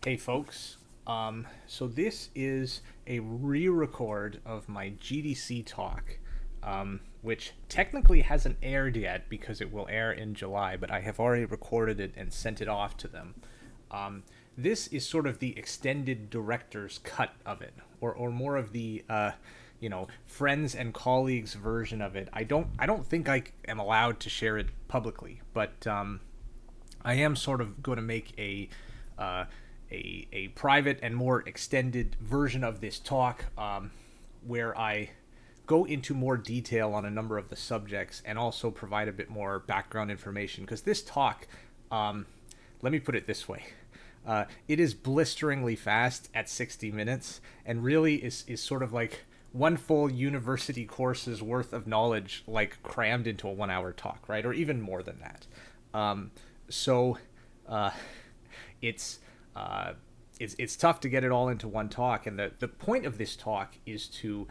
Hey folks, so this is a re-record of my GDC talk, which technically hasn't aired yet because it will air in July, but I have already recorded it and sent it off to them. This is sort of the extended director's cut of it, or more of the friends and colleagues version of it. I don't think I am allowed to share it publicly, but I am sort of going to make uh, a private and more extended version of this talk, where I go into more detail on a number of the subjects and also provide a bit more background information. Because this talk, let me put it this way. It is blisteringly fast at 60 minutes and really is sort of like one full university course's worth of knowledge, like crammed into a 1 hour talk, right? Or even more than that. So it's it's tough to get it all into one talk, and the point of this talk is to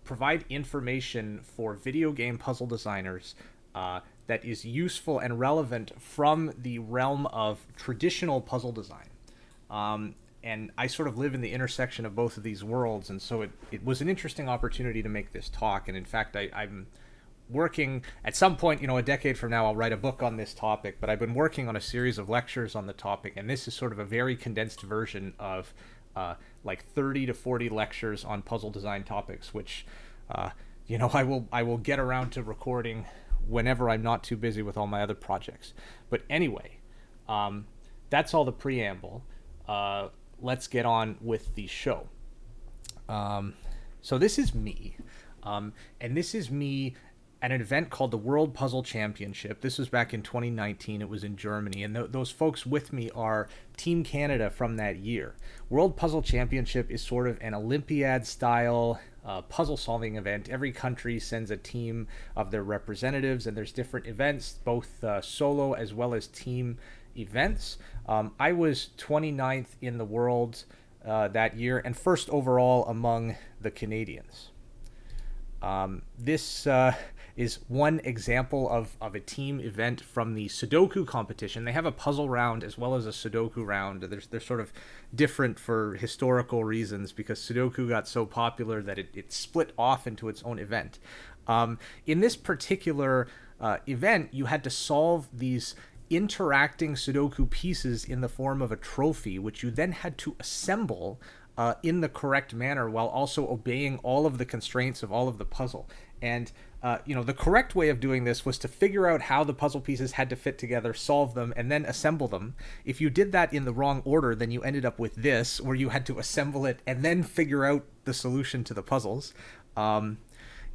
provide information for video game puzzle designers that is useful and relevant from the realm of traditional puzzle design. And I sort of live in the intersection of both of these worlds, and so it was an interesting opportunity to make this talk. And in fact, I'm working at some point, a decade from now, I'll write a book on this topic, but I've been working on a series of lectures on the topic, and this is sort of a very condensed version of like 30 to 40 lectures on puzzle design topics, which I will get around to recording whenever I'm not too busy with all my other projects. But anyway, that's all the preamble. Let's get on with the show. So this is me, and this is me at an event called the World Puzzle Championship. This was back in 2019. It was in Germany, and those folks with me are Team Canada from that year. World Puzzle Championship is sort of an Olympiad-style puzzle-solving event. Every country sends a team of their representatives, and there's different events, both solo as well as team events. I was 29th in the world that year, and first overall among the Canadians. This is one example of a team event from the Sudoku competition. They have a puzzle round as well as a Sudoku round. They're sort of different for historical reasons because Sudoku got so popular that it split off into its own event. In this particular event, you had to solve these interacting Sudoku pieces in the form of a trophy, which you then had to assemble in the correct manner while also obeying all of the constraints of all of the puzzle. And the correct way of doing this was to figure out how the puzzle pieces had to fit together, solve them, and then assemble them. If you did that in the wrong order, then you ended up with this, where you had to assemble it and then figure out the solution to the puzzles.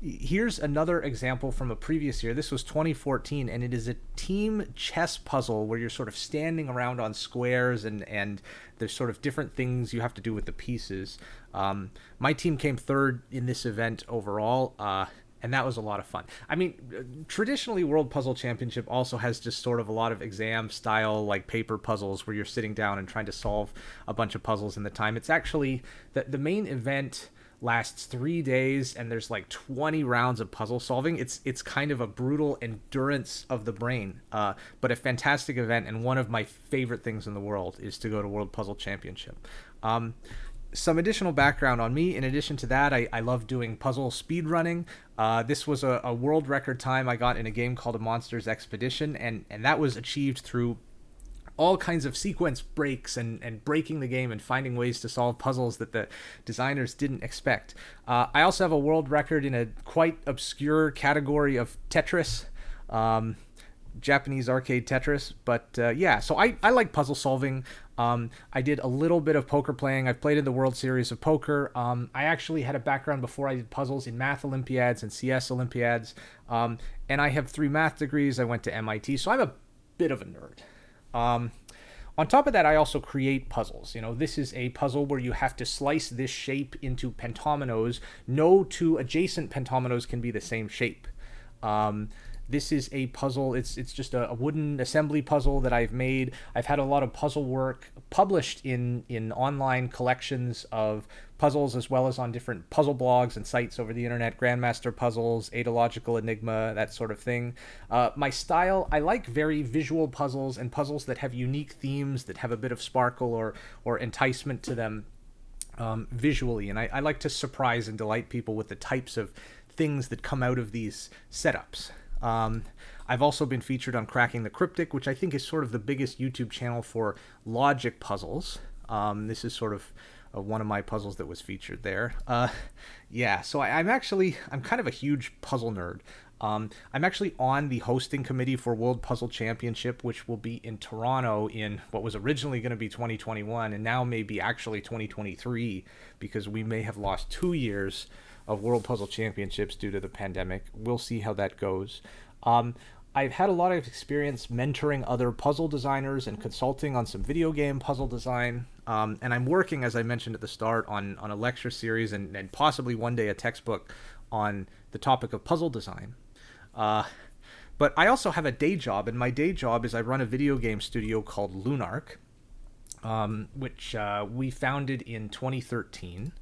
Here's another example from a previous year. This was 2014, and it is a team chess puzzle where you're sort of standing around on squares, and there's sort of different things you have to do with the pieces. My team came third in this event overall, and that was a lot of fun. I mean, traditionally, World Puzzle Championship also has just sort of a lot of exam-style, like paper puzzles where you're sitting down and trying to solve a bunch of puzzles in the time. It's actually the main event lasts 3 days, and there's like 20 rounds of puzzle solving. It's kind of a brutal endurance of the brain, but a fantastic event, and one of my favorite things in the world is to go to World Puzzle Championship. Some additional background on me. In addition to that, I love doing puzzle speedrunning. This was a world record time I got in a game called A Monster's Expedition, and that was achieved through all kinds of sequence breaks and breaking the game and finding ways to solve puzzles that the designers didn't expect. I also have a world record in a quite obscure category of Tetris, Japanese arcade Tetris. But so I like puzzle solving. I did a little bit of poker playing. I've played in the World Series of Poker. I actually had a background before I did puzzles in math Olympiads and CS Olympiads. And I have 3 math degrees. I went to MIT, so I'm a bit of a nerd. On top of that, I also create puzzles. This is a puzzle where you have to slice this shape into pentominoes. No two adjacent pentominoes can be the same shape. This is a puzzle. It's just a wooden assembly puzzle that I've made. I've had a lot of puzzle work published in online collections of puzzles, as well as on different puzzle blogs and sites over the internet, Grandmaster Puzzles, Adalogical Enigma, that sort of thing. My style, I like very visual puzzles and puzzles that have unique themes, that have a bit of sparkle or enticement to them visually. And I like to surprise and delight people with the types of things that come out of these setups. I've also been featured on Cracking the Cryptic, which I think is sort of the biggest YouTube channel for logic puzzles. This is sort of one of my puzzles that was featured there. Yeah, so I'm kind of a huge puzzle nerd. I'm actually on the hosting committee for World Puzzle Championship, which will be in Toronto in what was originally going to be 2021 and now may be actually 2023, because we may have lost 2 years of World Puzzle Championships due to the pandemic. We'll see how that goes. I've had a lot of experience mentoring other puzzle designers and consulting on some video game puzzle design. And I'm working, as I mentioned at the start, on a lecture series and possibly one day a textbook on the topic of puzzle design. But I also have a day job, and my day job is I run a video game studio called Lunark, which we founded in 2013.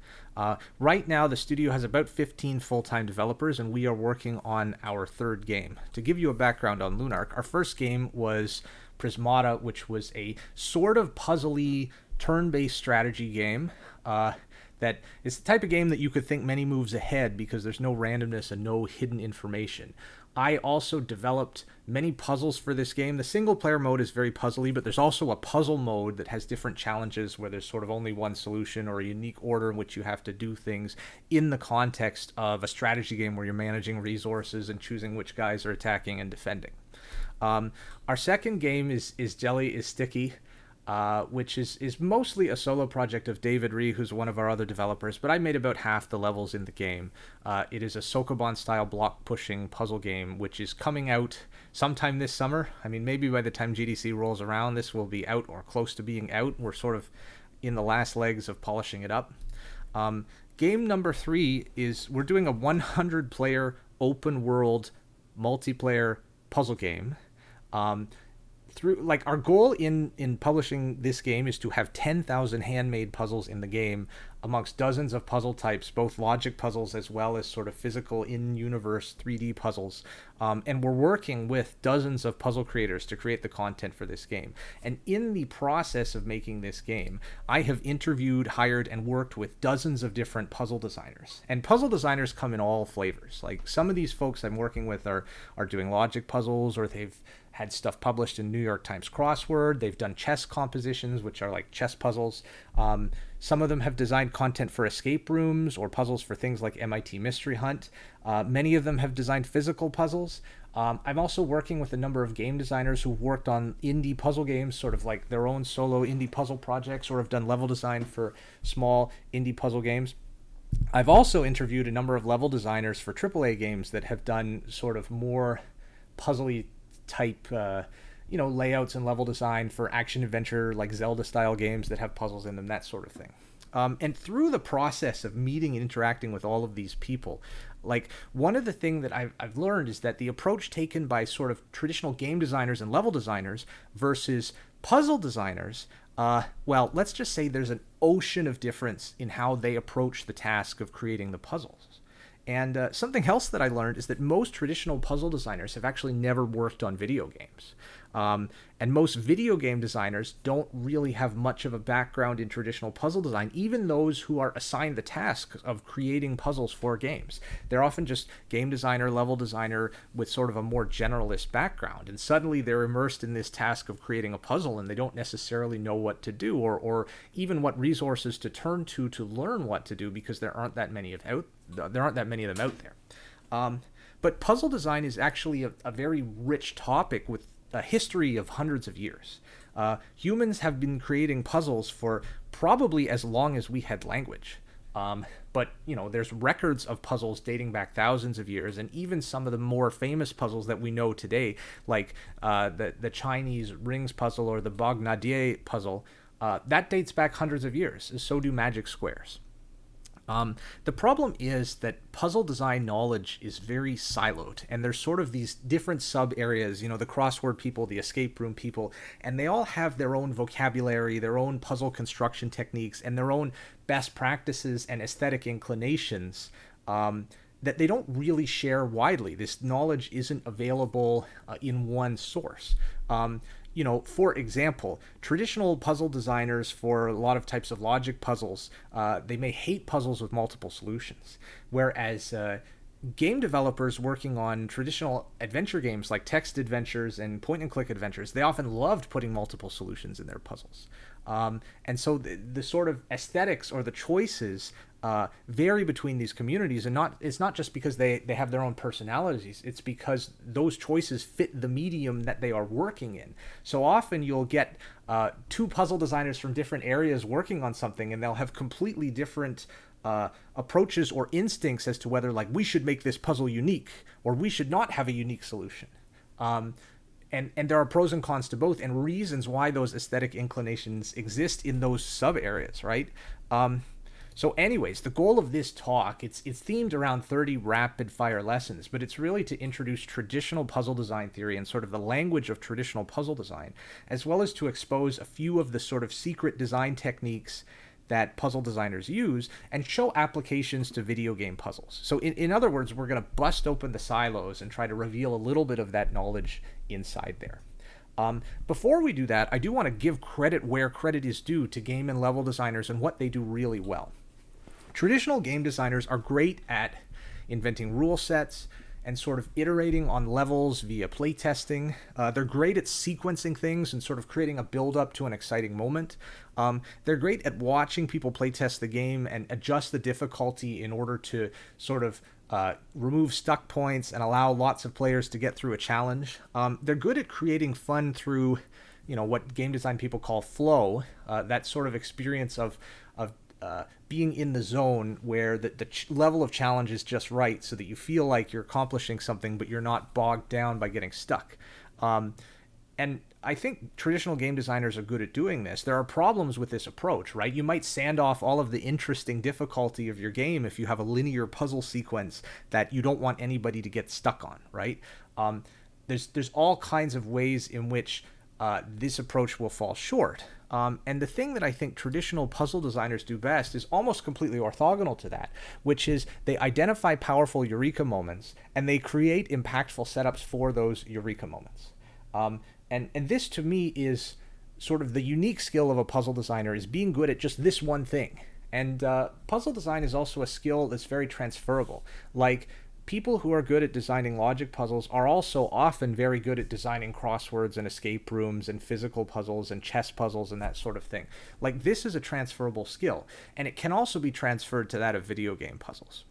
Right now, the studio has about 15 full-time developers, and we are working on our third game. To give you a background on Lunark, our first game was Prismata, which was a sort of puzzly turn-based strategy game that is the type of game that you could think many moves ahead because there's no randomness and no hidden information. I also developed many puzzles for this game. The single-player mode is very puzzly, but there's also a puzzle mode that has different challenges where there's sort of only one solution or a unique order in which you have to do things in the context of a strategy game where you're managing resources and choosing which guys are attacking and defending. Our second game is Jelly is Sticky, which is mostly a solo project of David Ree, who's one of our other developers, but I made about half the levels in the game. It is a Sokoban-style block-pushing puzzle game, which is coming out sometime this summer. I mean, maybe by the time GDC rolls around, this will be out or close to being out. We're sort of in the last legs of polishing it up. Game number 3 is we're doing a 100-player open-world multiplayer puzzle game. Our goal in publishing this game is to have 10,000 handmade puzzles in the game amongst dozens of puzzle types, both logic puzzles as well as sort of physical in-universe 3D puzzles. And we're working with dozens of puzzle creators to create the content for this game. And in the process of making this game, I have interviewed, hired, and worked with dozens of different puzzle designers. And puzzle designers come in all flavors. Like, some of these folks I'm working with are doing logic puzzles, or they've had stuff published in New York Times Crossword. They've done chess compositions, which are like chess puzzles. Some of them have designed content for escape rooms or puzzles for things like MIT Mystery Hunt. Many of them have designed physical puzzles. I'm also working with a number of game designers who've worked on indie puzzle games, sort of like their own solo indie puzzle projects, or have done level design for small indie puzzle games. I've also interviewed a number of level designers for AAA games that have done sort of more puzzly type layouts and level design for action adventure like Zelda style games that have puzzles in them, that sort of thing. And through the process of meeting and interacting with all of these people, like, one of the things that I've learned is that the approach taken by sort of traditional game designers and level designers versus puzzle designers, well, let's just say there's an ocean of difference in how they approach the task of creating the puzzles. And something else that I learned is that most traditional puzzle designers have actually never worked on video games. And most video game designers don't really have much of a background in traditional puzzle design, even those who are assigned the task of creating puzzles for games. They're often just game designer, level designer with sort of a more generalist background. And suddenly they're immersed in this task of creating a puzzle, and they don't necessarily know what to do or even what resources to turn to learn what to do, because there aren't that many of them out there. But puzzle design is actually a very rich topic with a history of hundreds of years. Humans have been creating puzzles for probably as long as we had language. But, there's records of puzzles dating back thousands of years, and even some of the more famous puzzles that we know today, like the Chinese rings puzzle or the Bagnadier puzzle, that dates back hundreds of years. So do magic squares. The problem is that puzzle design knowledge is very siloed, and there's sort of these different sub areas, the crossword people, the escape room people, and they all have their own vocabulary, their own puzzle construction techniques, and their own best practices and aesthetic inclinations that they don't really share widely. This knowledge isn't available in one source. For example, traditional puzzle designers for a lot of types of logic puzzles, they may hate puzzles with multiple solutions, whereas game developers working on traditional adventure games like text adventures and point-and-click adventures, they often loved putting multiple solutions in their puzzles. And so the sort of aesthetics or the choices vary between these communities, and it's not just because they have their own personalities. It's because those choices fit the medium that they are working in. So often you'll get two puzzle designers from different areas working on something, and they'll have completely different approaches or instincts as to whether, like, we should make this puzzle unique or we should not have a unique solution. And there are pros and cons to both, and reasons why those aesthetic inclinations exist in those sub areas, right? So anyways, the goal of this talk, it's themed around 30 rapid fire lessons, but it's really to introduce traditional puzzle design theory and sort of the language of traditional puzzle design, as well as to expose a few of the sort of secret design techniques that puzzle designers use and show applications to video game puzzles. So in other words, we're going to bust open the silos and try to reveal a little bit of that knowledge inside there. Before we do that, I do want to give credit where credit is due to game and level designers and what they do really well. Traditional game designers are great at inventing rule sets and sort of iterating on levels via playtesting. They're great at sequencing things and sort of creating a build-up to an exciting moment. They're great at watching people playtest the game and adjust the difficulty in order to sort of remove stuck points and allow lots of players to get through a challenge. They're good at creating fun through, what game design people call flow, that sort of experience of being in the zone where the level of challenge is just right so that you feel like you're accomplishing something, but you're not bogged down by getting stuck. And I think traditional game designers are good at doing this. There are problems with this approach, right? You might sand off all of the interesting difficulty of your game if you have a linear puzzle sequence that you don't want anybody to get stuck on, right? There's all kinds of ways in which this approach will fall short. And the thing that I think traditional puzzle designers do best is almost completely orthogonal to that, which is they identify powerful Eureka moments and they create impactful setups for those Eureka moments. And this to me is sort of the unique skill of a puzzle designer, is being good at just this one thing. And puzzle design is also a skill that's very transferable. Like, people who are good at designing logic puzzles are also often very good at designing crosswords and escape rooms and physical puzzles and chess puzzles and that sort of thing. Like, this is a transferable skill, and it can also be transferred to that of video game puzzles,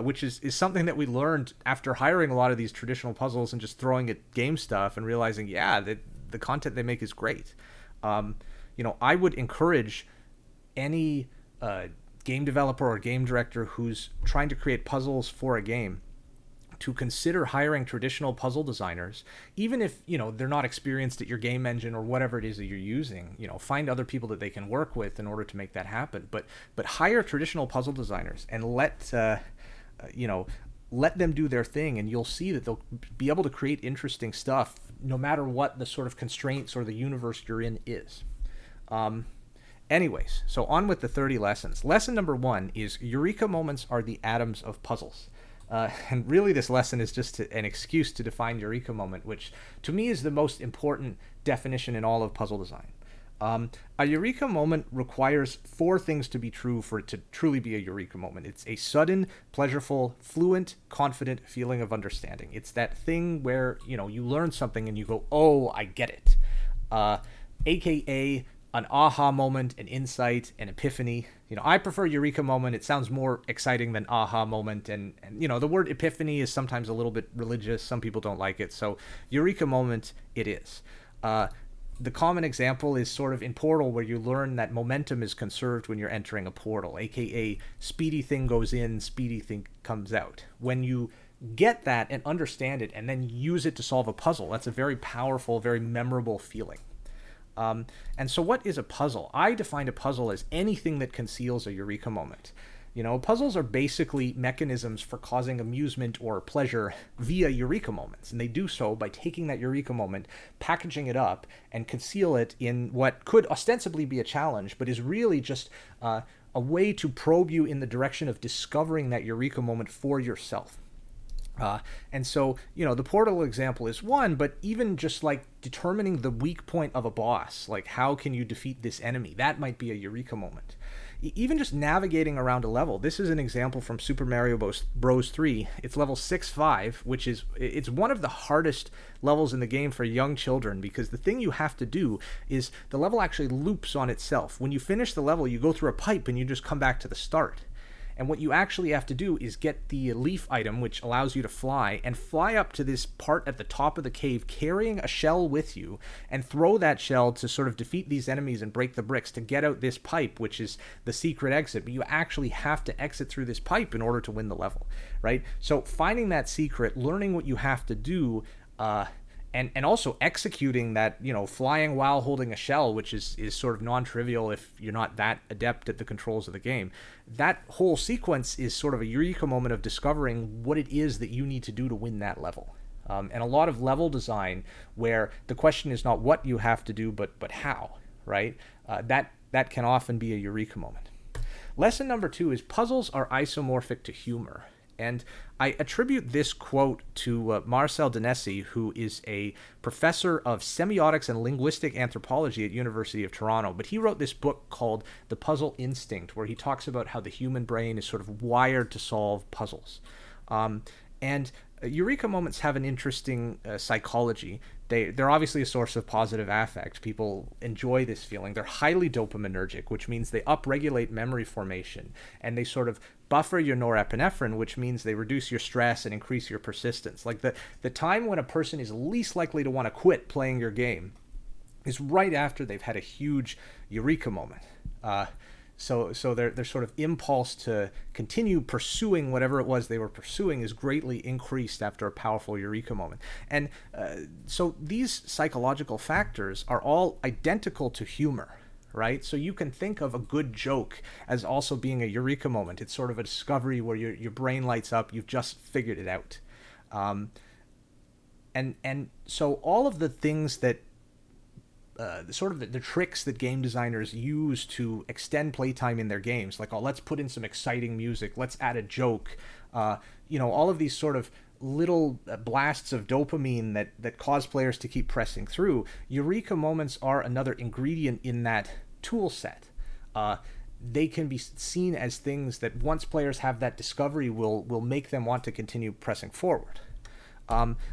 which is something that we learned after hiring a lot of these traditional puzzles and just throwing at game stuff and realizing, that the content they make is great. I would encourage any game developer or game director who's trying to create puzzles for a game to consider hiring traditional puzzle designers, even if, they're not experienced at your game engine or whatever it is that you're using. Find other people that they can work with in order to make that happen. But hire traditional puzzle designers and let them do their thing, and you'll see that they'll be able to create interesting stuff no matter what the sort of constraints or the universe you're in is. Anyways, so on with the 30 lessons. Lesson number 1 is Eureka moments are the atoms of puzzles. And really this lesson is just an excuse to define Eureka moment, which to me is the most important definition in all of puzzle design. A Eureka moment requires 4 things to be true for it to truly be a Eureka moment. It's a sudden, pleasurable, fluent, confident feeling of understanding. It's that thing where, you learn something and you go, oh, I get it. AKA an aha moment, an insight, an epiphany. I prefer Eureka moment. It sounds more exciting than aha moment. And the word epiphany is sometimes a little bit religious. Some people don't like it. So Eureka moment, it is. The common example is sort of in Portal, where you learn that momentum is conserved when you're entering a portal, aka speedy thing goes in, speedy thing comes out. When you get that and understand it and then use it to solve a puzzle, that's a very powerful, very memorable feeling. And so what is a puzzle? I define a puzzle as anything that conceals a Eureka moment. Puzzles are basically mechanisms for causing amusement or pleasure via eureka moments. And they do so by taking that eureka moment, packaging it up, and conceal it in what could ostensibly be a challenge, but is really just a way to probe you in the direction of discovering that eureka moment for yourself. And so, the portal example is one, but even just like determining the weak point of a boss, like how can you defeat this enemy, that might be a eureka moment. Even just navigating around a level. This is an example from Super Mario Bros. 3. It's level 6-5, which it's one of the hardest levels in the game for young children, because the thing you have to do is the level actually loops on itself. When you finish the level, you go through a pipe and you just come back to the start. And what you actually have to do is get the leaf item, which allows you to fly, and fly up to this part at the top of the cave carrying a shell with you, and throw that shell to sort of defeat these enemies and break the bricks to get out this pipe, which is the secret exit. But you actually have to exit through this pipe in order to win the level, right? So finding that secret, learning what you have to do, and also executing that, flying while holding a shell, which is sort of non-trivial if you're not that adept at the controls of the game. That whole sequence is sort of a eureka moment of discovering what it is that you need to do to win that level. And a lot of level design where the question is not what you have to do, but how, right? That can often be a eureka moment. Lesson number 2 is puzzles are isomorphic to humor. And I attribute this quote to Marcel Danesi, who is a professor of semiotics and linguistic anthropology at University of Toronto. But he wrote this book called The Puzzle Instinct, where he talks about how the human brain is sort of wired to solve puzzles. And eureka moments have an interesting psychology. They're obviously a source of positive affect. People enjoy this feeling. They're highly dopaminergic, which means they upregulate memory formation, and they sort of buffer your norepinephrine, which means they reduce your stress and increase your persistence. Like the time when a person is least likely to want to quit playing your game is right after they've had a huge eureka moment. So their sort of impulse to continue pursuing whatever it was they were pursuing is greatly increased after a powerful eureka moment. And so these psychological factors are all identical to humor, right? So you can think of a good joke as also being a eureka moment. It's sort of a discovery where your brain lights up. You've just figured it out. And so all of the things that the tricks that game designers use to extend playtime in their games, like, let's put in some exciting music, let's add a joke, all of these sort of little blasts of dopamine that cause players to keep pressing through. Eureka moments are another ingredient in that tool set. They can be seen as things that once players have that discovery will make them want to continue pressing forward.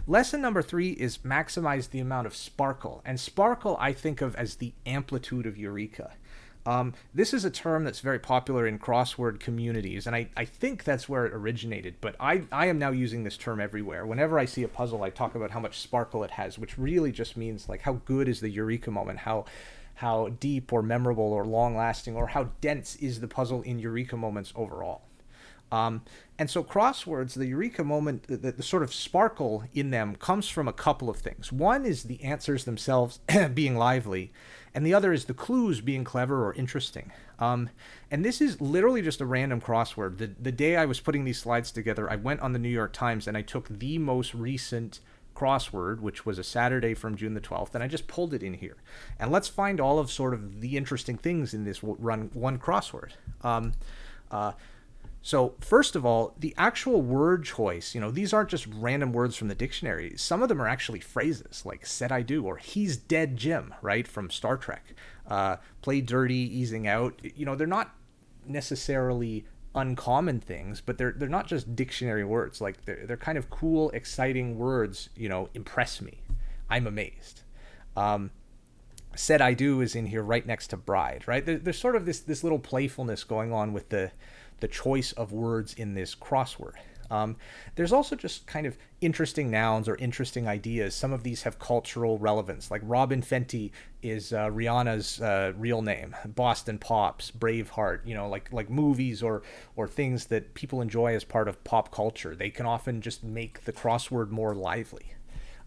Lesson number 3 is maximize the amount of sparkle. And sparkle I think of as the amplitude of eureka. This is a term that's very popular in crossword communities, and I think that's where it originated, but I am now using this term everywhere. Whenever I see a puzzle, I talk about how much sparkle it has, which really just means like how good is the eureka moment, how deep or memorable or long-lasting, or how dense is the puzzle in eureka moments overall. And so crosswords, the eureka moment, the sort of sparkle in them comes from a couple of things. One is the answers themselves being lively, and the other is the clues being clever or interesting. And this is literally just a random crossword. The day I was putting these slides together, I went on the New York Times and I took the most recent crossword, which was a Saturday from June the 12th, and I just pulled it in here. And let's find all of sort of the interesting things in this one crossword. So first of all, the actual word choice, these aren't just random words from the dictionary. Some of them are actually phrases like said I do, or he's dead Jim, right, from Star Trek. Play dirty, easing out. They're not necessarily uncommon things, but they're not just dictionary words. Like they're kind of cool, exciting words, impress me. I'm amazed. Said I do is in here right next to bride, right? There's sort of this little playfulness going on with the choice of words in this crossword. There's also just kind of interesting nouns or interesting ideas. Some of these have cultural relevance, like Robin Fenty is Rihanna's real name. Boston Pops, Braveheart, like movies or things that people enjoy as part of pop culture. They can often just make the crossword more lively.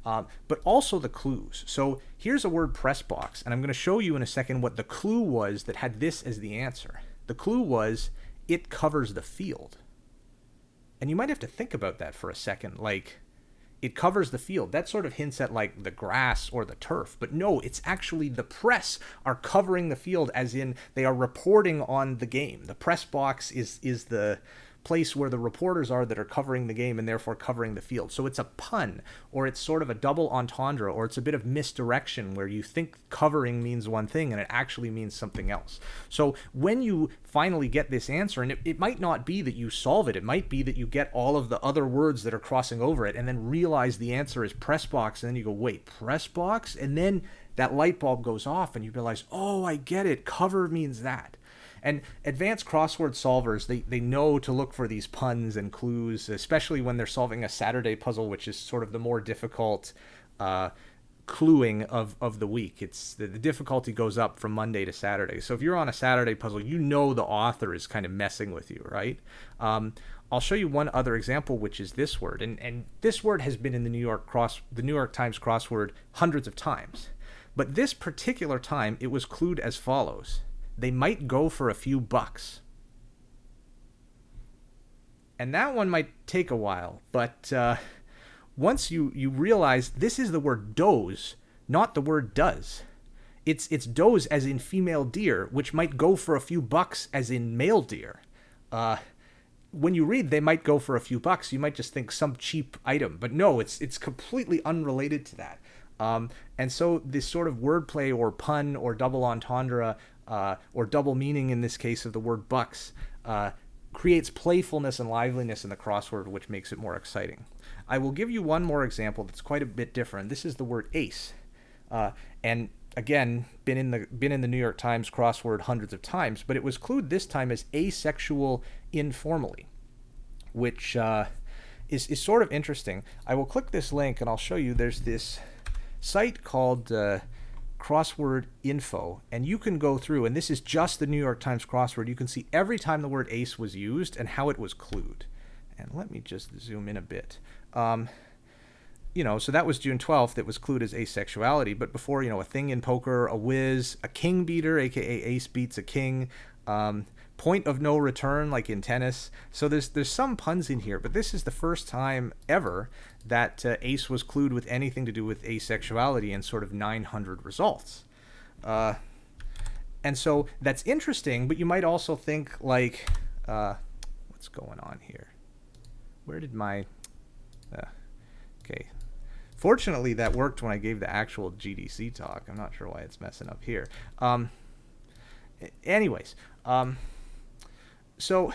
But also the clues. So here's a word press box, and I'm going to show you in a second what the clue was that had this as the answer. The clue was it covers the field. And you might have to think about that for a second. Like, it covers the field. That sort of hints at like the grass or the turf. But no, it's actually the press are covering the field, as in they are reporting on the game. The press box is the place where the reporters are that are covering the game and therefore covering the field. So it's a pun, or it's sort of a double entendre, or it's a bit of misdirection where you think covering means one thing and it actually means something else. So when you finally get this answer, and it might not be that you solve it, it might be that you get all of the other words that are crossing over it and then realize the answer is press box, and then you go, wait, press box? And then that light bulb goes off and you realize, oh, I get it, cover means that. And advanced crossword solvers, they know to look for these puns and clues, especially when they're solving a Saturday puzzle, which is sort of the more difficult cluing of the week. It's the difficulty goes up from Monday to Saturday. So if you're on a Saturday puzzle, you know the author is kind of messing with you, right? I'll show you one other example, which is this word. And this word has been in the New York Times crossword hundreds of times. But this particular time, it was clued as follows. They might go for a few bucks. And that one might take a while, but once you realize this is the word does, not the word does. It's does as in female deer, which might go for a few bucks as in male deer. When you read they might go for a few bucks, you might just think some cheap item, but no, it's completely unrelated to that. And so this sort of wordplay or pun or double entendre or double meaning in this case of the word bucks, creates playfulness and liveliness in the crossword, which makes it more exciting. I will give you one more example that's quite a bit different. This is the word ace. And again, been in the New York Times crossword hundreds of times, but it was clued this time as asexual informally, which is sort of interesting. I will click this link and I'll show you. There's this site called crossword info, and you can go through, and this is just the New York Times crossword. You can see every time the word ace was used and how it was clued. And let me just zoom in a bit. So that was June 12th. It was clued as asexuality, but before, a thing in poker, a whiz, a king beater, aka ace beats a king, point of no return, like in tennis. So there's some puns in here, but this is the first time ever that ace was clued with anything to do with asexuality in sort of 900 results. And so that's interesting, but you might also think like, what's going on here? Where did my... okay. Fortunately, that worked when I gave the actual GDC talk. I'm not sure why it's messing up here. Anyways, so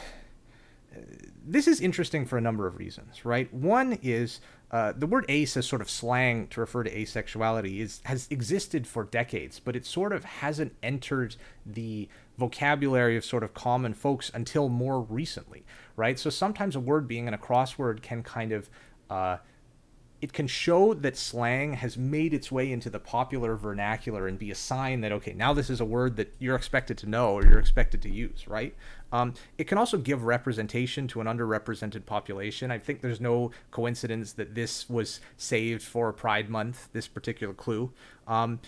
this is interesting for a number of reasons, right? One is the word ace as sort of slang to refer to asexuality has existed for decades, but it sort of hasn't entered the vocabulary of sort of common folks until more recently, right? So sometimes a word being in a crossword can kind of it can show that slang has made its way into the popular vernacular and be a sign that, okay, now this is a word that you're expected to know or you're expected to use, right? It can also give representation to an underrepresented population. I think there's no coincidence that this was saved for Pride Month, this particular clue. And,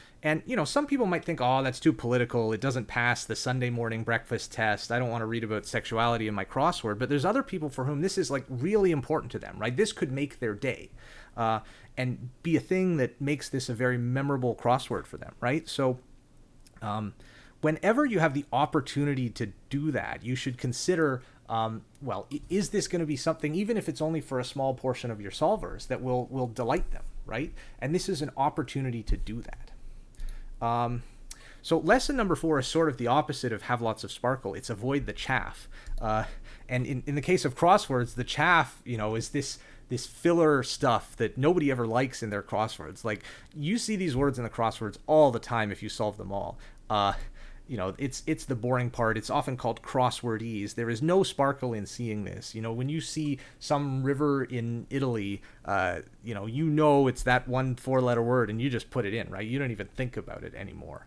some people might think, oh, that's too political. It doesn't pass the Sunday morning breakfast test. I don't want to read about sexuality in my crossword. But there's other people for whom this is like really important to them, right? This could make their day. And be a thing that makes this a very memorable crossword for them, right? So whenever you have the opportunity to do that, you should consider, is this going to be something, even if it's only for a small portion of your solvers, that will delight them, right? And this is an opportunity to do that. So lesson number 4 is sort of the opposite of have lots of sparkle. It's avoid the chaff. And in the case of crosswords, the chaff, is this filler stuff that nobody ever likes in their crosswords. Like, you see these words in the crosswords all the time if you solve them all. It's the boring part. It's often called crosswordese. There is no sparkle in seeing this. When you see some river in Italy, it's that one 4-letter word and you just put it in, right? You don't even think about it anymore.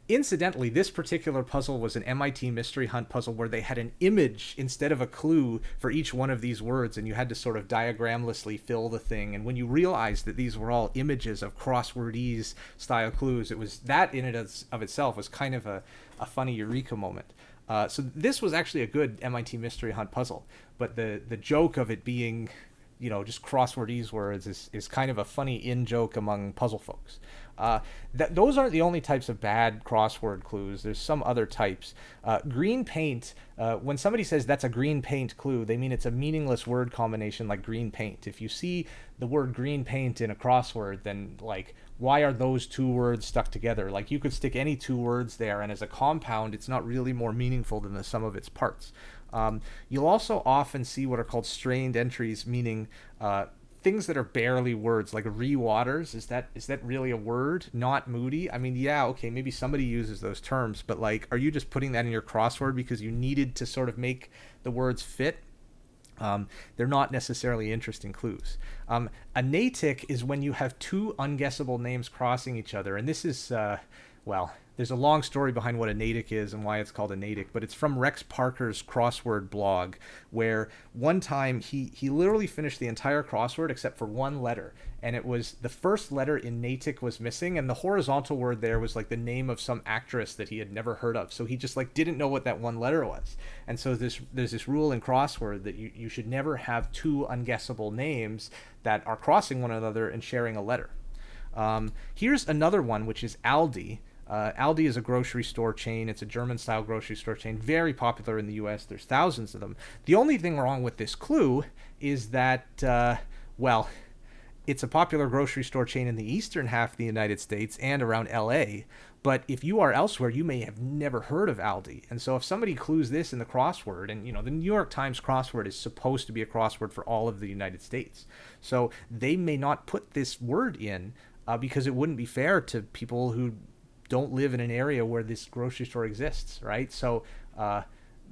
Incidentally, this particular puzzle was an MIT mystery hunt puzzle where they had an image instead of a clue for each one of these words, and you had to sort of diagramlessly fill the thing. And when you realized that these were all images of crosswordese style clues, it was that in it of itself was kind of a funny Eureka moment. So this was actually a good MIT Mystery Hunt puzzle, but the joke of it being, just crossword words is kind of a funny in-joke among puzzle folks. Those aren't the only types of bad crossword clues. There's some other types. Green paint, when somebody says that's a green paint clue, they mean it's a meaningless word combination like green paint. If you see the word green paint in a crossword, then why are those two words stuck together? You could stick any two words there, and as a compound, it's not really more meaningful than the sum of its parts. You'll also often see what are called strained entries, meaning things that are barely words, like re-waters. Is that really a word? Not moody? I mean, yeah, okay, maybe somebody uses those terms, but are you just putting that in your crossword because you needed to sort of make the words fit? They're not necessarily interesting clues. A natick is when you have two unguessable names crossing each other, and this is, there's a long story behind what a natick is and why it's called a natick, but it's from Rex Parker's crossword blog, where one time he literally finished the entire crossword except for one letter, and it was the first letter in natick was missing, and the horizontal word there was the name of some actress that he had never heard of, so he just didn't know what that one letter was. And so there's this rule in crossword that you should never have two unguessable names that are crossing one another and sharing a letter. Here's another one, which is Aldi. Aldi is a grocery store chain. It's a German-style grocery store chain, very popular in the U.S. There's thousands of them. The only thing wrong with this clue is that, it's a popular grocery store chain in the eastern half of the United States and around L.A., but if you are elsewhere, you may have never heard of Aldi. And so if somebody clues this in the crossword, and the New York Times crossword is supposed to be a crossword for all of the United States, so they may not put this word in because it wouldn't be fair to people who don't live in an area where this grocery store exists, right? So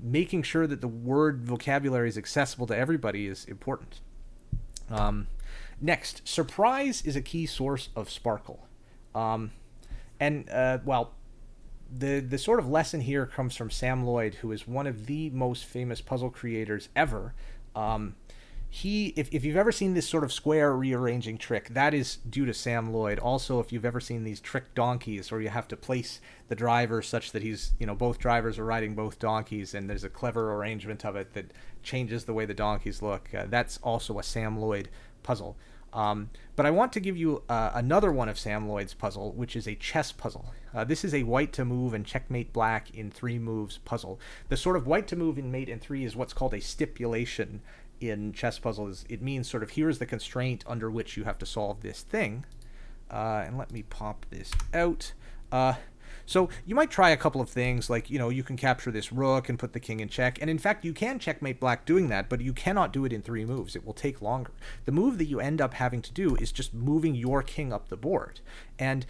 making sure that the word vocabulary is accessible to everybody is important. Next, surprise is a key source of sparkle. The sort of lesson here comes from Sam Loyd, who is one of the most famous puzzle creators ever. If you've ever seen this sort of square rearranging trick, that is due to Sam Loyd. Also, if you've ever seen these trick donkeys where you have to place the driver such that he's, both drivers are riding both donkeys, and there's a clever arrangement of it that changes the way the donkeys look, that's also a Sam Loyd puzzle. But I want to give you another one of Sam Loyd's puzzle, which is a chess puzzle. This is a white to move and checkmate black in 3 moves puzzle. The sort of white to move in mate in 3 is what's called a stipulation in chess puzzles. It means sort of here's the constraint under which you have to solve this thing. And let me pop this out. So you might try a couple of things, you can capture this rook and put the king in check. And in fact, you can checkmate black doing that, but you cannot do it in 3 moves. It will take longer. The move that you end up having to do is just moving your king up the board. And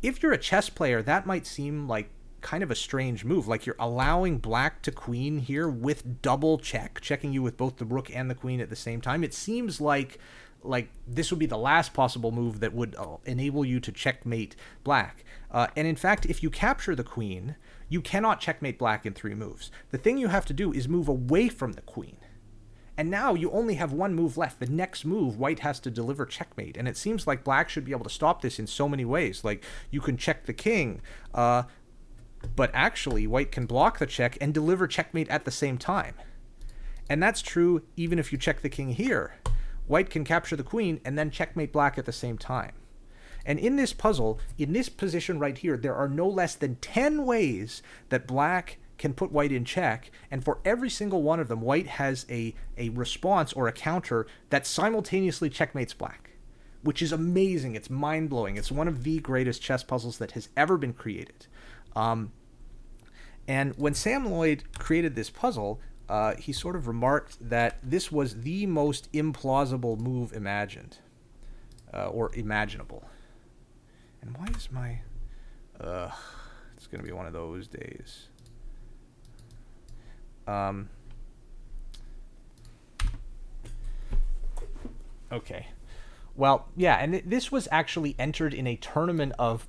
if you're a chess player, that might seem like kind of a strange move, you're allowing black to queen here with double checking you with both the rook and the queen at the same time. It seems like this would be the last possible move that would enable you to checkmate black. And in fact, if you capture the queen, you cannot checkmate black in 3 moves. The thing you have to do is move away from the queen. And now you only have 1 move left. The next move, white has to deliver checkmate. And it seems like black should be able to stop this in so many ways. You can check the king, but actually white can block the check and deliver checkmate at the same time. And that's true even if you check the king here. White can capture the queen and then checkmate black at the same time. And in this puzzle, in this position right here, there are no less than 10 ways that black can put white in check, and for every single one of them, white has a response or a counter that simultaneously checkmates black, which is amazing. It's mind-blowing. It's one of the greatest chess puzzles that has ever been created. And when Sam Loyd created this puzzle, he sort of remarked that this was the most implausible move imagined, or imaginable. And why is my... it's going to be one of those days. Okay. Well, yeah, and this was actually entered in a tournament of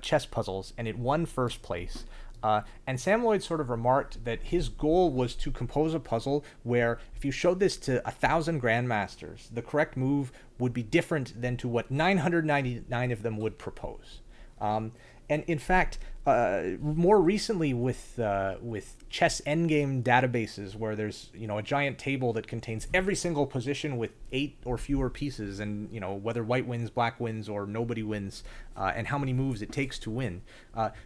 chess puzzles, and it won first place. And Sam Loyd sort of remarked that his goal was to compose a puzzle where if you showed this to 1,000 grandmasters, the correct move would be different than to what 999 of them would propose. And in fact, more recently with chess endgame databases where there's a giant table that contains every single position with 8 or fewer pieces, and whether white wins, black wins, or nobody wins, and how many moves it takes to win.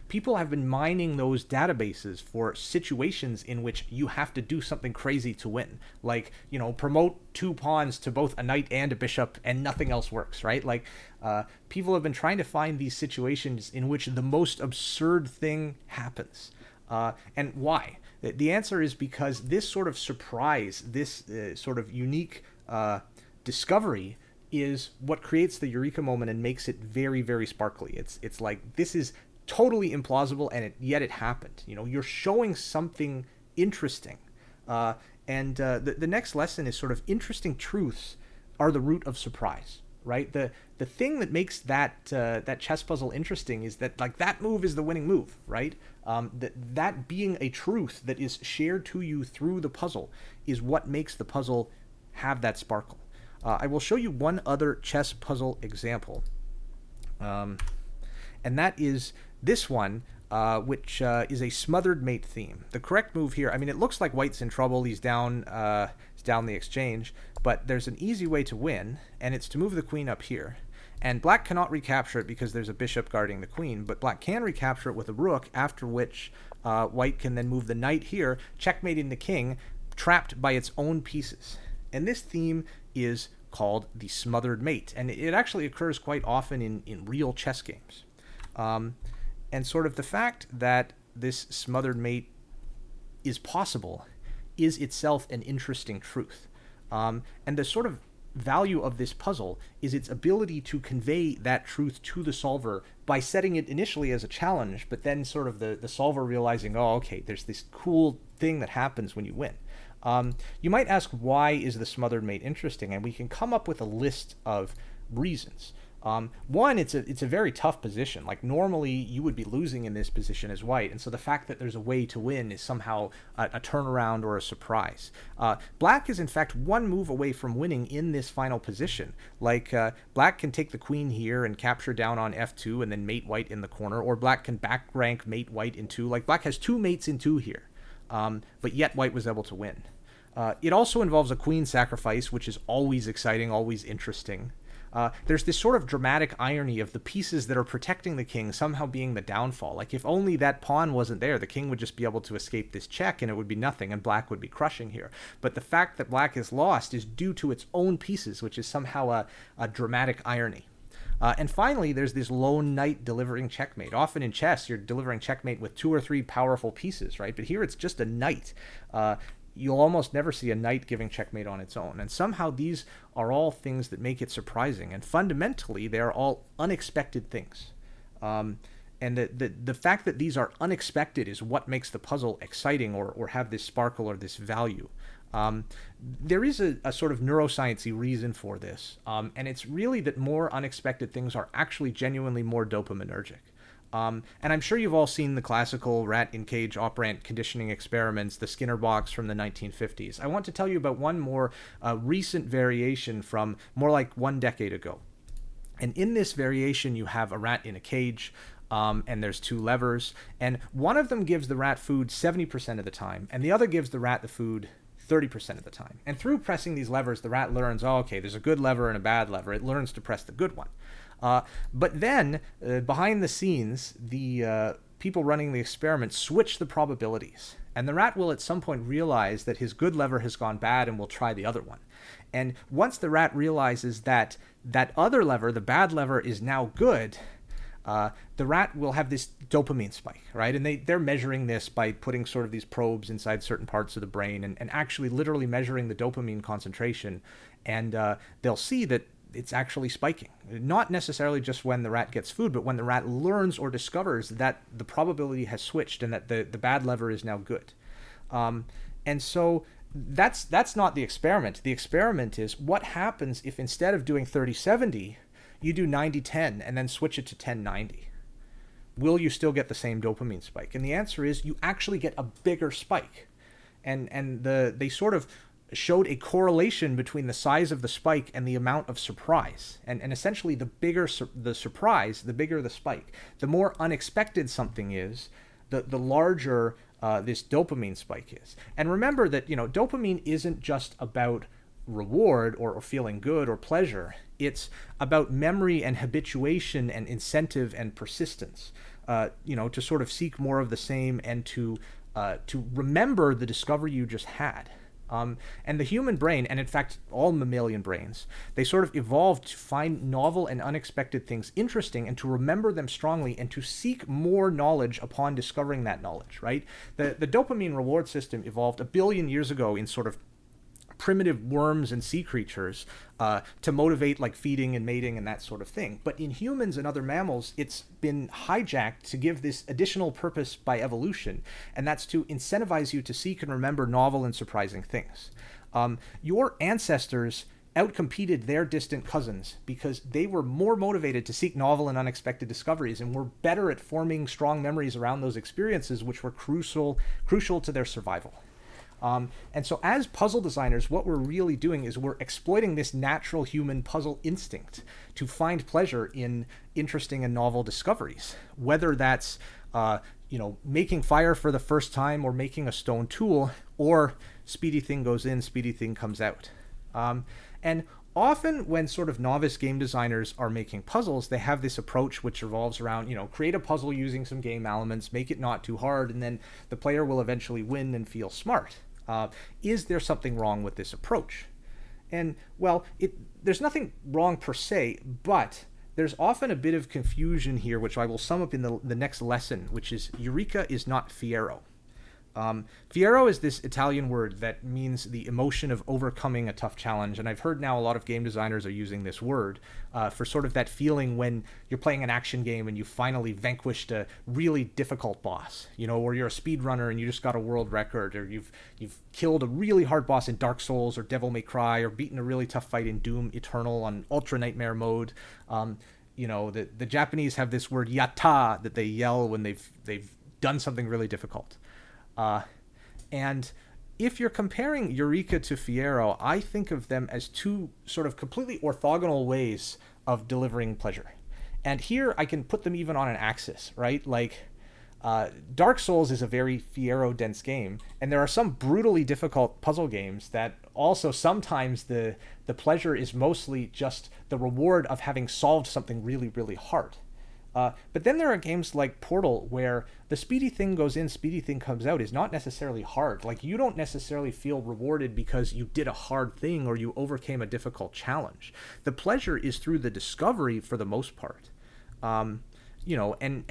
People have been mining those databases for situations in which you have to do something crazy to win, like promote 2 pawns to both a knight and a bishop and nothing else works, right? Like people have been trying to find these situations in which the most absurd thing happens. And why? The answer is because this sort of surprise, this sort of unique discovery is what creates the Eureka moment and makes it very, very sparkly. It's like, this is totally implausible, and yet it happened. You're showing something interesting. And the next lesson is sort of interesting truths are the root of surprise, right? The thing that makes that chess puzzle interesting is that, like, that move is the winning move, right? That being a truth that is shared to you through the puzzle is what makes the puzzle have that sparkle. I will show you one other chess puzzle example, and that is this one, which is a smothered mate theme. The correct move here, I mean, it looks like white's in trouble. He's down the exchange, but there's an easy way to win, and it's to move the queen up here. And black cannot recapture it because there's a bishop guarding the queen, but black can recapture it with a rook, after which white can then move the knight here, checkmating the king, trapped by its own pieces. And this theme is called the smothered mate, and it actually occurs quite often in real chess games. And sort of the fact that this smothered mate is possible is itself an interesting truth. And the sort of value of this puzzle is its ability to convey that truth to the solver by setting it initially as a challenge, but then sort of the solver realizing, oh, okay, there's this cool thing that happens when you win. You might ask, why is the smothered mate interesting? And we can come up with a list of reasons. One, it's a very tough position. Like, normally you would be losing in this position as white, and so the fact that there's a way to win is somehow a turnaround or a surprise. Black is in fact one move away from winning in this final position. Like, black can take the queen here and capture down on f2 and then mate white in the corner, or black can back rank mate white in 2. Like, black has 2 mates in 2 here, but yet white was able to win. It also involves a queen sacrifice, which is always exciting, always interesting. There's this sort of dramatic irony of the pieces that are protecting the king somehow being the downfall. Like, if only that pawn wasn't there, the king would just be able to escape this check and it would be nothing, and black would be crushing here. But the fact that black is lost is due to its own pieces, which is somehow a dramatic irony. And finally, there's this lone knight delivering checkmate. Often in chess, you're delivering checkmate with 2 or 3 powerful pieces, right? But here it's just a knight. You'll almost never see a knight giving checkmate on its own. And somehow these are all things that make it surprising. And fundamentally, they are all unexpected things. And the fact that these are unexpected is what makes the puzzle exciting, or have this sparkle or this value. There is a sort of neuroscience-y reason for this. And it's really that more unexpected things are actually genuinely more dopaminergic. And I'm sure you've all seen the classical rat-in-cage operant conditioning experiments, the Skinner box from the 1950s. I want to tell you about one more recent variation from more like 1 decade ago. And in this variation, you have a rat in a cage, and there's 2 levers, and one of them gives the rat food 70% of the time, and the other gives the rat the food 30% of the time. And through pressing these levers, the rat learns, oh, okay, there's a good lever and a bad lever. It learns to press the good one. But then, behind the scenes, the people running the experiment switch the probabilities. And the rat will at some point realize that his good lever has gone bad and will try the other one. And once the rat realizes that that other lever, the bad lever, is now good, the rat will have this dopamine spike, right? And they're measuring this by putting sort of these probes inside certain parts of the brain and actually literally measuring the dopamine concentration. And they'll see that it's actually spiking. Not necessarily just when the rat gets food, but when the rat learns or discovers that the probability has switched and that the bad lever is now good. And so that's not the experiment. The experiment is what happens if instead of doing 30-70, you do 90-10 and then switch it to 10-90. Will you still get the same dopamine spike? And the answer is you actually get a bigger spike. And they sort of showed a correlation between the size of the spike and the amount of surprise. And essentially, the bigger the surprise, the bigger the spike. The more unexpected something is, the larger this dopamine spike is. And remember that, dopamine isn't just about reward or feeling good or pleasure. It's about memory and habituation and incentive and persistence, to sort of seek more of the same and to remember the discovery you just had. And the human brain, and in fact all mammalian brains, they sort of evolved to find novel and unexpected things interesting and to remember them strongly and to seek more knowledge upon discovering that knowledge, right? The dopamine reward system evolved 1 billion years ago in sort of primitive worms and sea creatures to motivate like feeding and mating and that sort of thing. But in humans and other mammals, it's been hijacked to give this additional purpose by evolution, and that's to incentivize you to seek and remember novel and surprising things. Your ancestors outcompeted their distant cousins because they were more motivated to seek novel and unexpected discoveries and were better at forming strong memories around those experiences, which were crucial to their survival. And so as puzzle designers, what we're really doing is we're exploiting this natural human puzzle instinct to find pleasure in interesting and novel discoveries, whether that's, making fire for the first time or making a stone tool, or speedy thing goes in, speedy thing comes out. And often when sort of novice game designers are making puzzles, they have this approach which revolves around, create a puzzle using some game elements, make it not too hard, and then the player will eventually win and feel smart. Is there something wrong with this approach? And, well, there's nothing wrong per se, but there's often a bit of confusion here, which I will sum up in the next lesson, which is Eureka is not Fiero. Fiero is this Italian word that means the emotion of overcoming a tough challenge, and I've heard now a lot of game designers are using this word for sort of that feeling when you're playing an action game and you finally vanquished a really difficult boss, or you're a speedrunner and you just got a world record, or you've killed a really hard boss in Dark Souls or Devil May Cry, or beaten a really tough fight in Doom Eternal on Ultra Nightmare mode. The Japanese have this word yatta that they yell when they've done something really difficult. And if you're comparing Eureka to Fiero, I think of them as two sort of completely orthogonal ways of delivering pleasure. And here I can put them even on an axis, right? Like, Dark Souls is a very Fiero-dense game, and there are some brutally difficult puzzle games that also sometimes the pleasure is mostly just the reward of having solved something really, really hard. But then there are games like Portal where the speedy thing goes in, speedy thing comes out is not necessarily hard. Like, you don't necessarily feel rewarded because you did a hard thing or you overcame a difficult challenge. The pleasure is through the discovery for the most part. And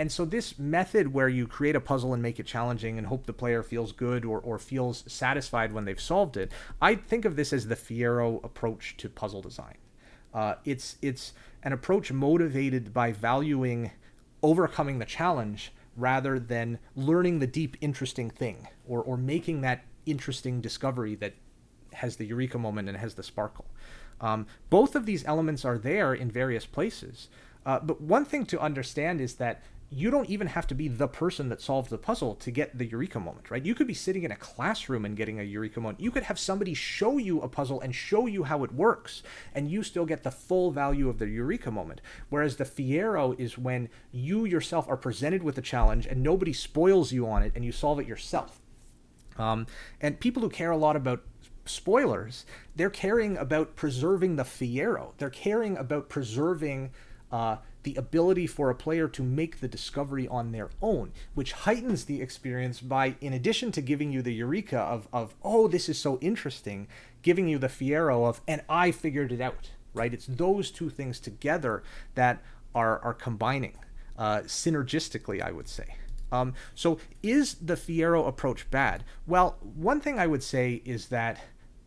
so this method where you create a puzzle and make it challenging and hope the player feels good or feels satisfied when they've solved it, I think of this as the Fiero approach to puzzle design. It's an approach motivated by valuing overcoming the challenge rather than learning the deep, interesting thing or making that interesting discovery that has the Eureka moment and has the sparkle. Both of these elements are there in various places. But one thing to understand is that you don't even have to be the person that solved the puzzle to get the Eureka moment, right? You could be sitting in a classroom and getting a Eureka moment. You could have somebody show you a puzzle and show you how it works, and you still get the full value of the Eureka moment. Whereas the Fiero is when you yourself are presented with a challenge and nobody spoils you on it and you solve it yourself. And people who care a lot about spoilers, they're caring about preserving the Fiero. They're caring about preserving the ability for a player to make the discovery on their own, which heightens the experience by, in addition to giving you the Eureka of oh, this is so interesting, giving you the Fiero of, and I figured it out, right? It's those two things together that are combining synergistically, I would say. So is the Fiero approach bad? Well, one thing I would say is that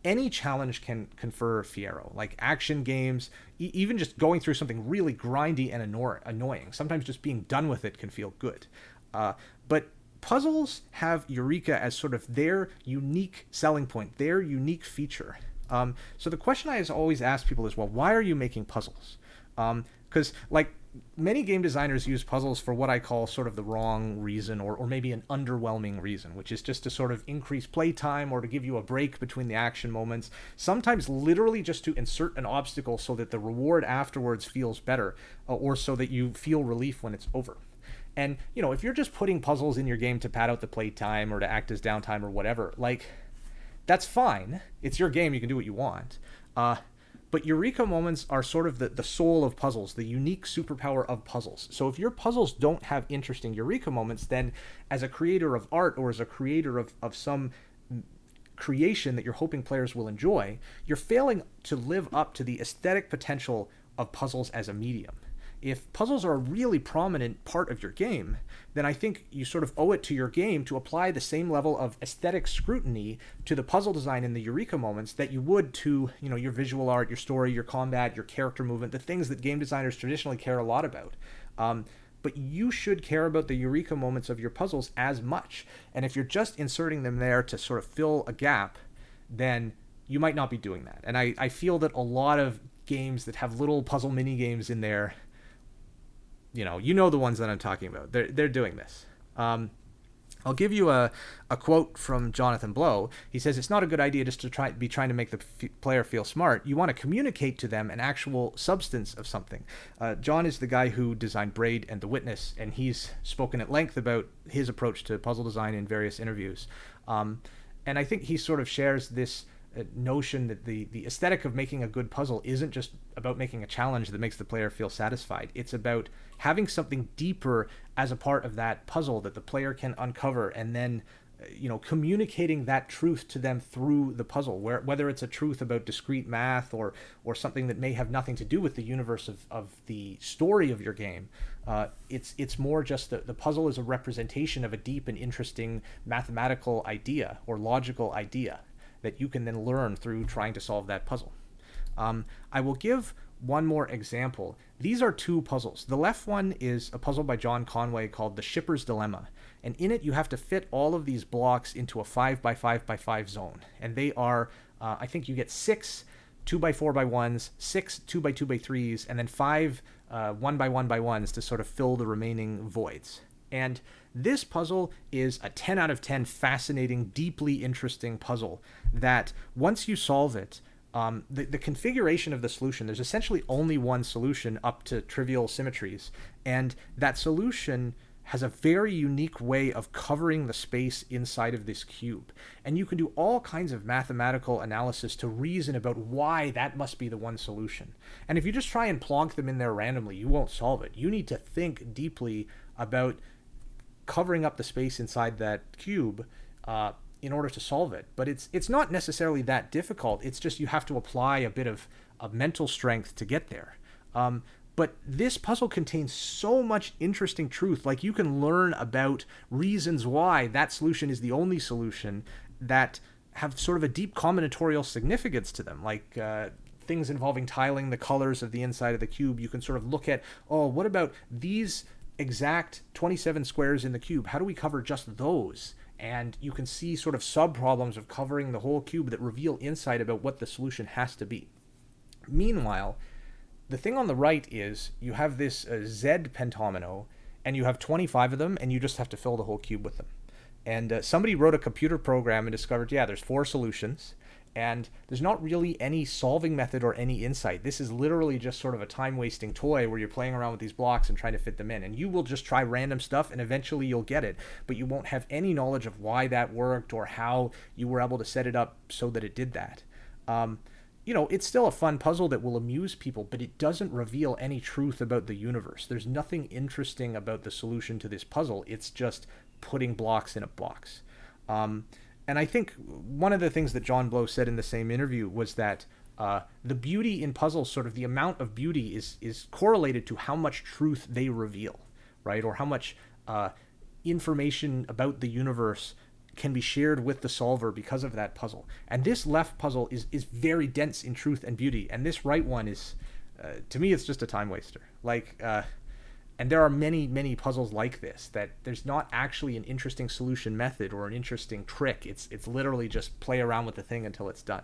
any challenge can confer Fiero, like action games, even just going through something really grindy and annoying. Sometimes just being done with it can feel good. But puzzles have Eureka as sort of their unique selling point, their unique feature. So the question I always ask people is, well, why are you making puzzles? Because many game designers use puzzles for what I call sort of the wrong reason, or maybe an underwhelming reason, which is just to sort of increase playtime or to give you a break between the action moments. Sometimes literally just to insert an obstacle so that the reward afterwards feels better, or so that you feel relief when it's over. And, if you're just putting puzzles in your game to pad out the playtime or to act as downtime or whatever, like, that's fine. It's your game. You can do what you want. But Eureka moments are sort of the soul of puzzles, the unique superpower of puzzles. So if your puzzles don't have interesting Eureka moments, then as a creator of art or as a creator of some creation that you're hoping players will enjoy, you're failing to live up to the aesthetic potential of puzzles as a medium. If puzzles are a really prominent part of your game, then I think you sort of owe it to your game to apply the same level of aesthetic scrutiny to the puzzle design in the Eureka moments that you would to, your visual art, your story, your combat, your character movement, the things that game designers traditionally care a lot about. But you should care about the Eureka moments of your puzzles as much. And if you're just inserting them there to sort of fill a gap, then you might not be doing that. And I feel that a lot of games that have little puzzle mini games in there, you know the ones that I'm talking about. They're doing this. I'll give you a quote from Jonathan Blow. He says, "It's not a good idea just to trying to make the player feel smart. You want to communicate to them an actual substance of something." John is the guy who designed Braid and The Witness, and he's spoken at length about his approach to puzzle design in various interviews. And I think he sort of shares this notion that the aesthetic of making a good puzzle isn't just about making a challenge that makes the player feel satisfied. It's about having something deeper as a part of that puzzle that the player can uncover, and then communicating that truth to them through the puzzle, whether it's a truth about discrete math or something that may have nothing to do with the universe of the story of your game. It's more just the puzzle is a representation of a deep and interesting mathematical idea or logical idea that you can then learn through trying to solve that puzzle. I will give one more example. These are two puzzles. The left one is a puzzle by John Conway called The Shipper's Dilemma. And in it, you have to fit all of these blocks into a 5x5x5 zone. And they are, I think you get 6 2x4x1s, 6 2x2x3s, and then 5 1x1x1s to sort of fill the remaining voids. And this puzzle is a 10 out of 10 fascinating, deeply interesting puzzle that once you solve it, the configuration of the solution, there's essentially only one solution up to trivial symmetries. And that solution has a very unique way of covering the space inside of this cube. And you can do all kinds of mathematical analysis to reason about why that must be the one solution. And if you just try and plonk them in there randomly, you won't solve it. You need to think deeply about covering up the space inside that cube in order to solve it. But it's not necessarily that difficult. It's just you have to apply a bit of mental strength to get there. But this puzzle contains so much interesting truth. Like, you can learn about reasons why that solution is the only solution that have sort of a deep combinatorial significance to them. Like things involving tiling the colors of the inside of the cube. You can sort of look at, what about these exact 27 squares in the cube? How do we cover just those? And you can see sort of sub-problems of covering the whole cube that reveal insight about what the solution has to be. Meanwhile, the thing on the right is you have this Z pentomino, and you have 25 of them, and you just have to fill the whole cube with them. And somebody wrote a computer program and discovered, there's 4 solutions, and there's not really any solving method or any insight. This is literally just sort of a time-wasting toy where you're playing around with these blocks and trying to fit them in. And you will just try random stuff, and eventually you'll get it, but you won't have any knowledge of why that worked or how you were able to set it up so that it did that. It's still a fun puzzle that will amuse people, but it doesn't reveal any truth about the universe. There's nothing interesting about the solution to this puzzle. It's just putting blocks in a box. And I think one of the things that John Blow said in the same interview was that the beauty in puzzles, sort of the amount of beauty is correlated to how much truth they reveal, right? Or how much information about the universe can be shared with the solver because of that puzzle. And this left puzzle is very dense in truth and beauty. And this right one is, to me, it's just a time waster. And there are many, many puzzles like this, that there's not actually an interesting solution method or an interesting trick. It's literally just play around with the thing until it's done.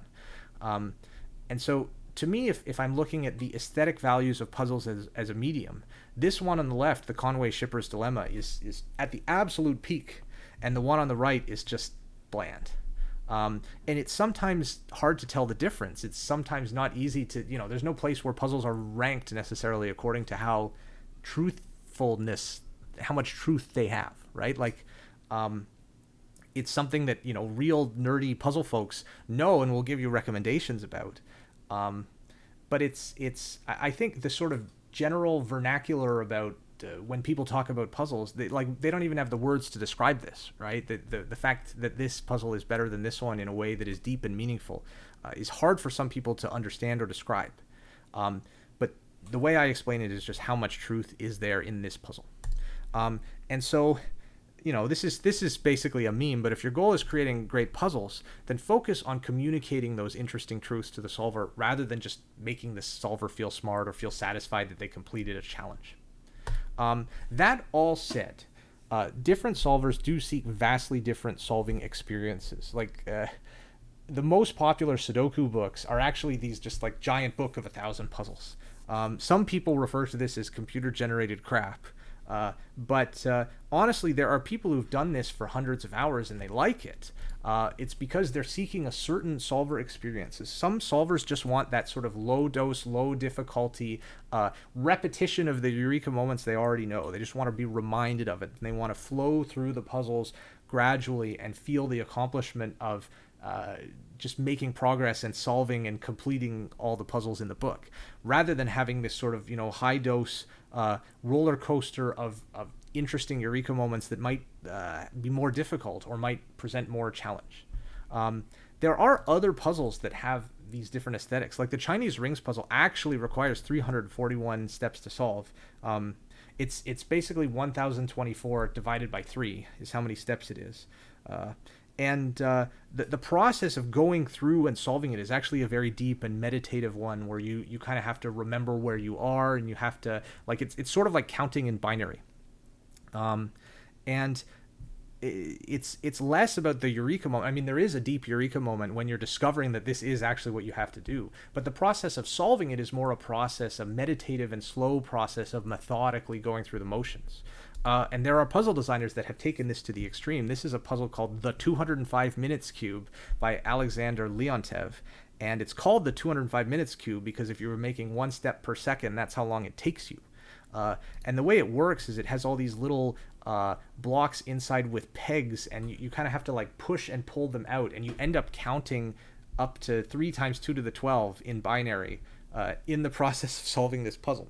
And so to me, if I'm looking at the aesthetic values of puzzles as a medium, this one on the left, the Conway Shipper's Dilemma, is at the absolute peak, and the one on the right is just bland. And it's sometimes hard to tell the difference. It's sometimes not easy to, there's no place where puzzles are ranked necessarily according to how truthfulness, how much truth they have, right? Like, it's something that, real nerdy puzzle folks know and will give you recommendations about. But I think the sort of general vernacular about when people talk about puzzles, they don't even have the words to describe this, right? The fact that this puzzle is better than this one in a way that is deep and meaningful is hard for some people to understand or describe. But the way I explain it is just how much truth is there in this puzzle. And so, this is basically a meme, but if your goal is creating great puzzles, then focus on communicating those interesting truths to the solver rather than just making the solver feel smart or feel satisfied that they completed a challenge. That all said, different solvers do seek vastly different solving experiences. Like, the most popular Sudoku books are actually these just like giant book of 1,000 puzzles. Some people refer to this as computer-generated crap. But honestly, there are people who've done this for hundreds of hours and they like it. It's because they're seeking a certain solver experience. Some solvers just want that sort of low dose, low difficulty repetition of the Eureka moments they already know. They just want to be reminded of it. And they want to flow through the puzzles gradually and feel the accomplishment of just making progress and solving and completing all the puzzles in the book, rather than having this sort of high dose roller coaster of interesting Eureka moments that might be more difficult or might present more challenge. There are other puzzles that have these different aesthetics. Like the Chinese rings puzzle actually requires 341 steps to solve. It's basically 1024 divided by 3 is how many steps it is. And the process of going through and solving it is actually a very deep and meditative one, where you kind of have to remember where you are, and you have to, like, it's sort of like counting in binary. And it's less about the Eureka moment. I mean, there is a deep Eureka moment when you're discovering that this is actually what you have to do. But the process of solving it is more a process, a meditative and slow process of methodically going through the motions. And there are puzzle designers that have taken this to the extreme. This is a puzzle called The 205 Minutes Cube by Alexander Leontev. And it's called the 205 Minutes Cube because if you were making 1 step per second, that's how long it takes you. And the way it works is it has all these little blocks inside with pegs, and you kind of have to like push and pull them out, and you end up counting up to 3 times 2 to the 12 in binary in the process of solving this puzzle.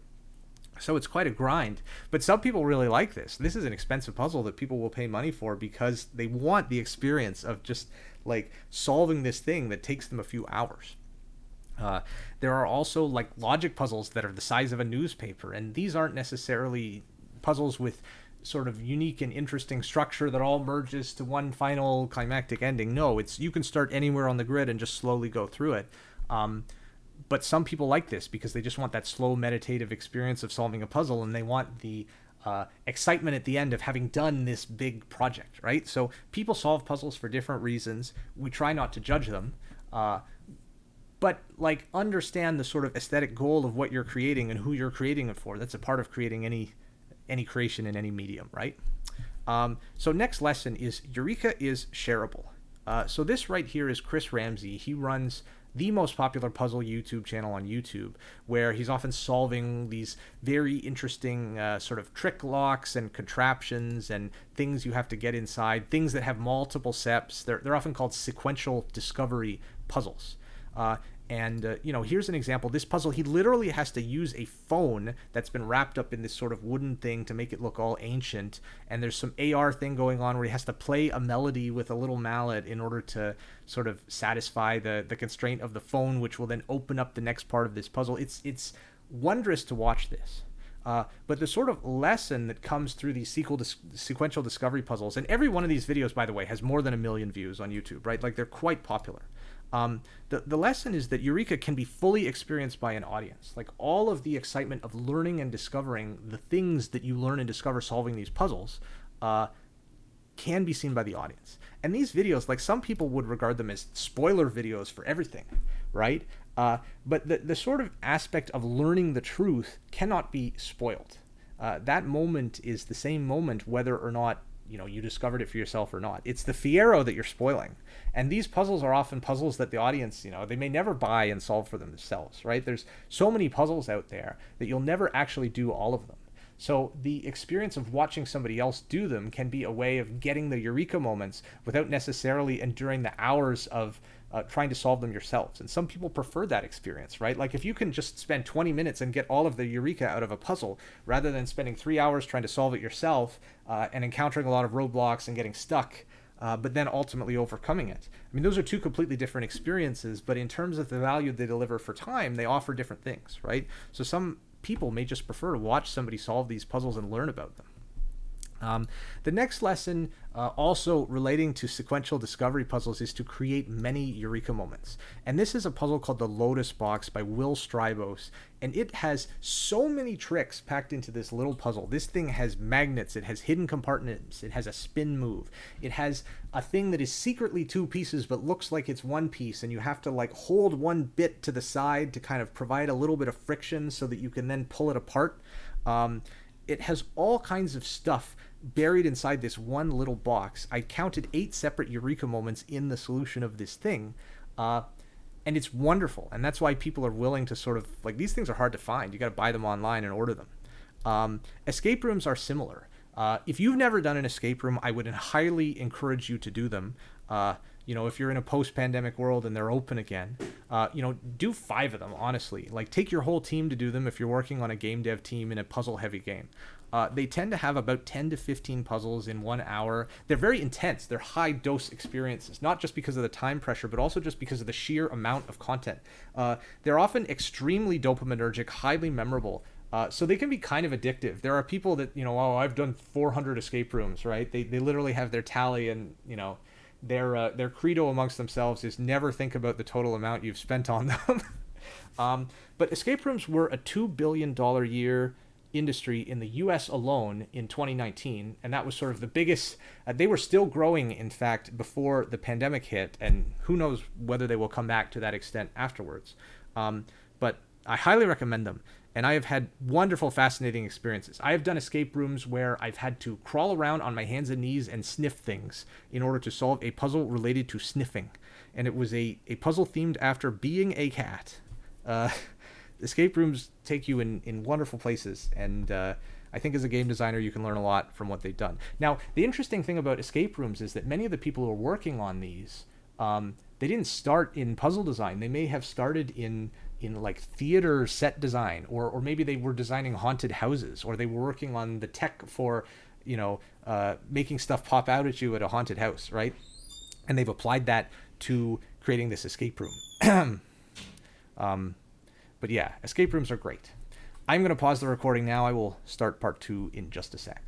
So it's quite a grind, but some people really like this. This is an expensive puzzle that people will pay money for because they want the experience of just like solving this thing that takes them a few hours. There are also like logic puzzles that are the size of a newspaper, and these aren't necessarily puzzles with sort of unique and interesting structure that all merges to one final climactic ending. No, you can start anywhere on the grid and just slowly go through it. But some people like this because they just want that slow meditative experience of solving a puzzle, and they want the excitement at the end of having done this big project, right? So people solve puzzles for different reasons. We try not to judge them, but like understand the sort of aesthetic goal of what you're creating and who you're creating it for. That's a part of creating any creation in any medium, right? So next lesson is Eureka is shareable. So this right here is Chris Ramsey. He runs the most popular puzzle YouTube channel on YouTube, where he's often solving these very interesting sort of trick locks and contraptions and things you have to get inside, things that have multiple steps. They're often called sequential discovery puzzles. Here's an example. This puzzle, he literally has to use a phone that's been wrapped up in this sort of wooden thing to make it look all ancient. And there's some AR thing going on where he has to play a melody with a little mallet in order to sort of satisfy the constraint of the phone, which will then open up the next part of this puzzle. It's wondrous to watch this. But the sort of lesson that comes through these sequential discovery puzzles, and every one of these videos, by the way, has more than 1 million views on YouTube, right? Like, they're quite popular. The lesson is that Eureka can be fully experienced by an audience. Like, all of the excitement of learning and discovering the things that you learn and discover solving these puzzles can be seen by the audience. And these videos, like, some people would regard them as spoiler videos for everything, right? But the sort of aspect of learning the truth cannot be spoiled. That moment is the same moment whether or not you discovered it for yourself or not. It's the Fiero that you're spoiling. And these puzzles are often puzzles that the audience, they may never buy and solve for themselves, right? There's so many puzzles out there that you'll never actually do all of them. So the experience of watching somebody else do them can be a way of getting the Eureka moments without necessarily enduring the hours of trying to solve them yourselves. And some people prefer that experience, right? Like if you can just spend 20 minutes and get all of the Eureka out of a puzzle rather than spending 3 hours trying to solve it yourself and encountering a lot of roadblocks and getting stuck, but then ultimately overcoming it. I mean, those are two completely different experiences, but in terms of the value they deliver for time, they offer different things, right? So some people may just prefer to watch somebody solve these puzzles and learn about them. The next lesson, also relating to sequential discovery puzzles, is to create many Eureka moments. And this is a puzzle called the Lotus Box by Will Strybos. And it has so many tricks packed into this little puzzle. This thing has magnets, it has hidden compartments, it has a spin move, it has a thing that is secretly two pieces but looks like it's one piece, and you have to like hold one bit to the side to kind of provide a little bit of friction so that you can then pull it apart. It has all kinds of stuff buried inside this one little box. I counted 8 separate Eureka moments in the solution of this thing, and it's wonderful. And that's why people are willing to sort of, like, these things are hard to find. You got to buy them online and order them. Escape rooms are similar. If you've never done an escape room, I would highly encourage you to do them. If you're in a post-pandemic world and they're open again, do 5 of them, honestly. Like, take your whole team to do them if you're working on a game dev team in a puzzle-heavy game. They tend to have about 10 to 15 puzzles in 1 hour. They're very intense. They're high-dose experiences, not just because of the time pressure, but also just because of the sheer amount of content. They're often extremely dopaminergic, highly memorable, so they can be kind of addictive. There are people that, I've done 400 escape rooms, right? They literally have their tally, and, their credo amongst themselves is never think about the total amount you've spent on them. But escape rooms were a $2 billion year industry in the US alone in 2019, and that was sort of the biggest. They were still growing, in fact, before the pandemic hit, and who knows whether they will come back to that extent afterwards. But I highly recommend them, and I have had wonderful, fascinating experiences. I have done escape rooms where I've had to crawl around on my hands and knees and sniff things in order to solve a puzzle related to sniffing, and it was a puzzle themed after being a cat. Escape rooms take you in wonderful places, and I think as a game designer you can learn a lot from what they've done. Now, the interesting thing about escape rooms is that many of the people who are working on these, they didn't start in puzzle design. They may have started in like theater set design, or maybe they were designing haunted houses, or they were working on the tech for making stuff pop out at you at a haunted house, right? And they've applied that to creating this escape room. But yeah, escape rooms are great. I'm going to pause the recording now. I will start part 2 in just a sec.